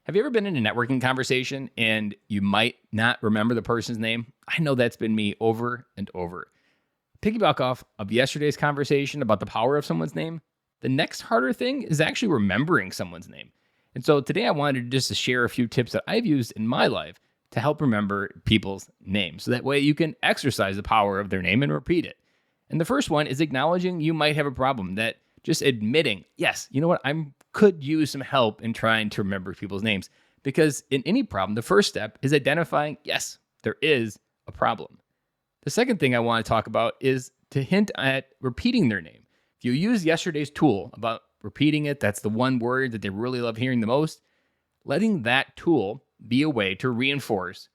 Have you ever been in a networking conversation and you might not remember the person's name? I know that's been me over and over. Piggyback off of yesterday's conversation about the power of someone's name, the next harder thing is actually remembering someone's name. And so today I wanted just to share a few tips that I've used in my life to help remember people's names. So that way you can exercise the power of their name and repeat it. And the first one is acknowledging you might have a problem, that just admitting, yes, you know what, I could use some help in trying to remember people's names. Because in any problem, the first step is identifying, yes, there is a problem. The second thing I want to talk about is to hint at repeating their name. If you use yesterday's tool about repeating it, that's the one word that they really love hearing the most, letting that tool be a way to reinforce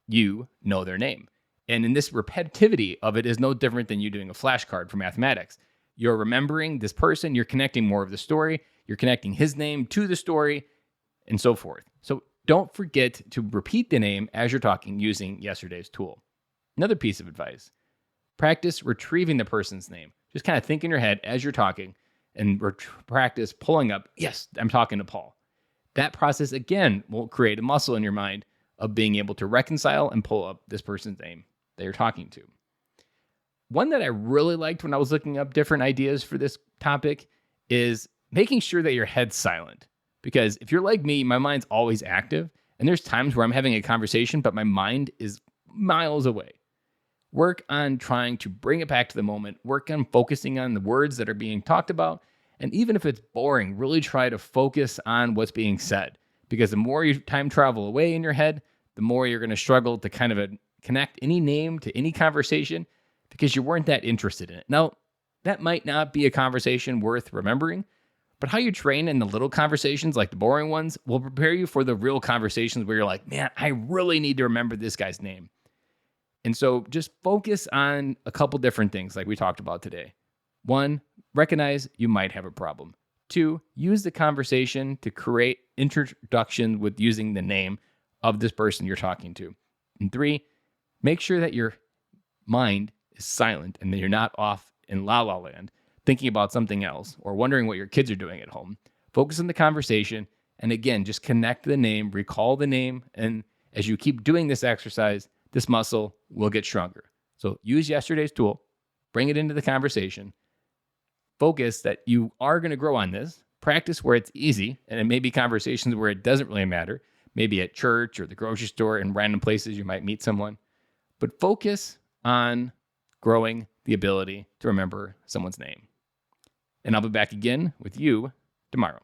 you know their name. And in this repetitivity of it is no different than you doing a flashcard for mathematics. You're remembering this person, you're connecting more of the story, you're connecting his name to the story, and so forth. So don't forget to repeat the name as you're talking using yesterday's tool. Another piece of advice, practice retrieving the person's name. Just kind of think in your head as you're talking and practice pulling up, yes, I'm talking to Paul. That process, again, will create a muscle in your mind of being able to reconcile and pull up this person's name that you're talking to. One that I really liked when I was looking up different ideas for this topic is making sure that your head's silent. Because if you're like me, my mind's always active. And there's times where I'm having a conversation, but my mind is miles away. Work on trying to bring it back to the moment. Work on focusing on the words that are being talked about. And even if it's boring, really try to focus on what's being said. Because the more you time travel away in your head, the more you're going to struggle to kind of connect any name to any conversation because you weren't that interested in it. Now, that might not be a conversation worth remembering, but how you train in the little conversations, like the boring ones, will prepare you for the real conversations where you're like, man, I really need to remember this guy's name. And so just focus on a couple different things like we talked about today. 1, recognize you might have a problem. 2, use the conversation to create introduction with using the name of this person you're talking to. And 3, make sure that your mind is silent and that you're not off in la la land thinking about something else or wondering what your kids are doing at home. Focus on the conversation. And again, just connect the name, recall the name. And as you keep doing this exercise, this muscle will get stronger. So use yesterday's tool, bring it into the conversation. Focus that you are going to grow on this. Practice where it's easy. And it may be conversations where it doesn't really matter. Maybe at church or the grocery store and random places you might meet someone. But focus on growing the ability to remember someone's name. And I'll be back again with you tomorrow.